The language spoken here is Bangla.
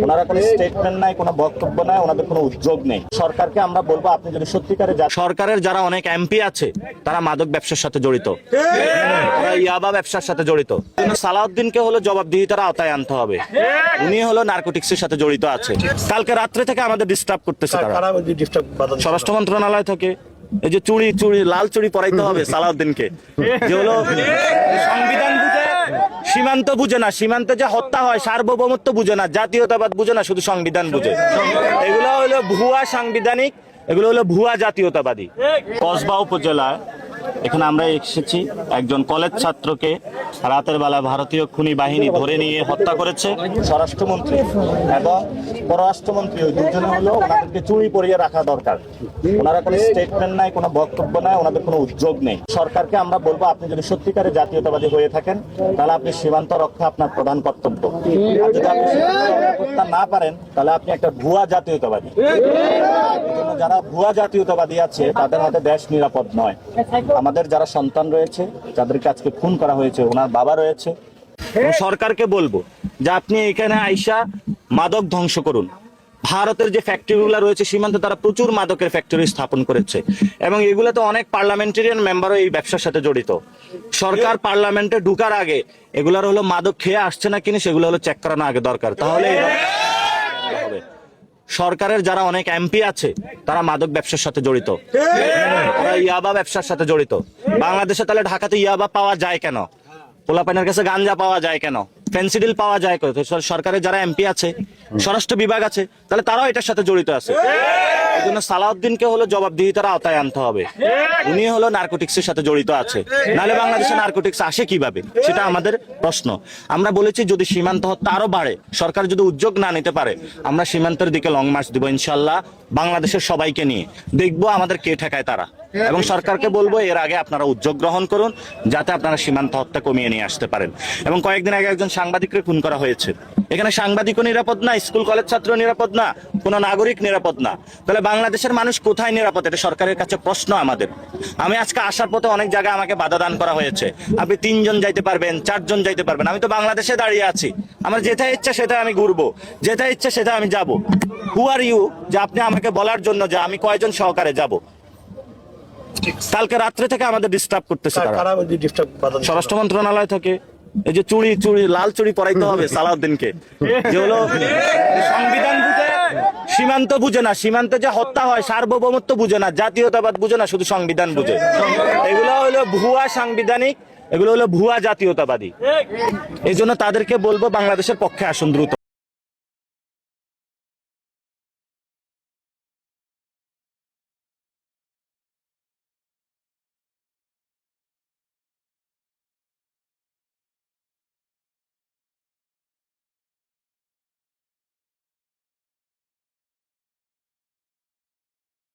ওনারা কোনো স্টেটমেন্ট নাই, কোনো বক্তব্য নাই, ওনাদের কোনো উদ্যোগ নেই। সরকারকে আমরা বলবো, আপনি যদি সত্যিকারে সরকারের যারা অনেক এমপি আছে তারা মাদক ব্যবসার সাথে জড়িত, তারা ইয়াবা ব্যবসার সাথে জড়িত। সালাউদ্দিনকে হলো জবাবদিহিতার আওতায় আনতে হবে। উনি হলো নার্কোটিক্সের সাথে জড়িত আছে। কালকে রাত্রে থেকে আমাদের ডিস্টার্ব করতেছে তারা, স্বরাষ্ট্র মন্ত্রণালয় থেকে। এই যে চুড়ি চুড়ি লাল চুড়ি পরাইতে হবে সালাউদ্দিনকে, যে হলো সংবিধান বুঝে, সীমান্ত বুঝে না, সীমান্তে যে হত্যা হয় সার্বভৌমত্ব বুঝে না, জাতীয়তাবাদ বুঝে না, শুধু সংবিধান বুঝে। এগুলো হলো ভুয়া সাংবিধানিক, এগুলো হলো ভুয়া জাতীয়তাবাদী। কসবা উপজেলায় এখানে আমরা এসেছি, একজন কলেজ ছাত্রকে রাতের বেলা ভারতীয় খুনি বাহিনী ধরে নিয়ে হত্যা করেছে। স্বরাষ্ট্রমন্ত্রী এবং পররাষ্ট্রমন্ত্রী ওই দুজনে হলো, ওনাদেরকে চুরি পরিয়ে রাখা দরকার। ওনারা কোনো স্টেটমেন্ট নাই, কোনো বক্তব্য নাই, ওনাদের কোনো উদ্যোগ নেই। সরকারকে আমরা বলবো, আপনি যদি সত্যিকারে জাতীয়তাবাদী হয়ে থাকেন তাহলে আপনি সীমান্ত রক্ষা আপনার প্রধান কর্তব্য। আর যদি আপনি সীমান্ত রক্ষা করতে না পারেন তাহলে আপনি একটা ভুয়া জাতীয়তাবাদী। যারা ভুয়া জাতীয়তাবাদী আছে তাদের মধ্যে দেশ নিরাপদ নয়। আমাদের যারা সন্তান রয়েছে, যাদেরকে আজকে খুন করা হয়েছে, ওনার বাবা রয়েছে। সরকারকে বলবো যে আপনি এখানে আইসা মাদক ধ্বংস করুন। ভারতের যে ফ্যাক্টরিগুলো রয়েছে সীমান্তে, তারা প্রচুর মাদকের ফ্যাক্টরি স্থাপন করেছে এবং এগুলোতে অনেক পার্লামেন্টারিয়ান মেম্বারও এই ব্যবসার সাথে জড়িত। সরকার পার্লামেন্টে ঢুকার আগে এগুলোর হলো মাদক খেয়ে আসছে না কিনা সেগুলো হলো চেক করানো আগে দরকার, তাহলে হবে। সরকারের যারা অনেক এমপি আছে তারা মাদক ব্যবসার সাথে জড়িত, তারা ইয়াবা ব্যবসার সাথে জড়িত। বাংলাদেশে তাহলে ঢাকাতে ইয়াবা পাওয়া যায় কেন? পোলাপানের কাছে গাঞ্জা পাওয়া যায় কেন? ফেন্সিডিল পাওয়া যায় কেন? সরকারের যারা এমপি আছে, স্বরাষ্ট্র বিভাগ আছে, তাহলে তারাও এটার সাথে জড়িত আছে। এই জন্য সালাউদ্দিনকে হলো জবাবদিহিতার আওতায় আনতে হবে। উনি হলো নার্কোটিক্সের সাথে জড়িত আছে, নাহলে বাংলাদেশে নার্কোটিক্স আসে কিভাবে, সেটা আমাদের প্রশ্ন। আমরা বলেছি যদি সীমান্ত হত্যা আরো বাড়ে, সরকার যদি উদ্যোগ না নিতে পারে, আমরা সীমান্তের দিকে লং মার্চ দিব ইনশাল্লাহ, বাংলাদেশের সবাইকে নিয়ে দেখবো আমাদের কে ঠেকায় তারা। এবং সরকারকে বলবো এর আগে আপনারা উদ্যোগ গ্রহণ করুন, যাতে আপনারা সীমান্ত হত্যা কমিয়ে নিয়ে আসতে পারেন। এবং কয়েকদিন আগে একজন সাংবাদিককে খুন করা হয়েছে। এখানে সাংবাদিকও নিরাপদ না, স্কুল কলেজ ছাত্র নিরাপদ না, কোনো নাগরিক নিরাপদ না, তাহলে বাংলাদেশের মানুষ কোথায় নিরাপদ? এটা সরকারের কাছে প্রশ্ন আমাদের। আমি আজকে আসার পথে অনেক জায়গায় আমাকে বাধা দান করা হয়েছে, আপনি 3 জন যাইতে পারবেন, 4 জন যাইতে পারবেন। আমি তো বাংলাদেশে দাঁড়িয়ে আছি, আমার যেটাই ইচ্ছা সেটা আমি ঘুরবো, যেটাই ইচ্ছা সেটা আমি যাব। হু আর ইউ যে আপনি আমাকে বলার জন্য যে আমি কয়জন সহকারে যাব? কালকে রাত্রে থেকে আমাদের ডিস্টার্ব করতেছে তারা, স্বরাষ্ট্র মন্ত্রণালয় থেকে। এই যে চুড়ি চুড়ি লাল চুড়ি পরাইতে হবে সালাউদ্দিনকে, যে হলো সংবিধান বুঝে, সীমান্ত বুঝে না, সীমান্তে যে হত্যা হয় সার্বভৌমত্ব বুঝে না, জাতীয়তাবাদ বুঝে না, শুধু সংবিধান বুঝে। এগুলো হলো ভুয়া সাংবিধানিক, এগুলো হলো ভুয়া জাতীয়তাবাদী। এই জন্য তাদেরকে বলবো বাংলাদেশের পক্ষে আসুন দ্রুত।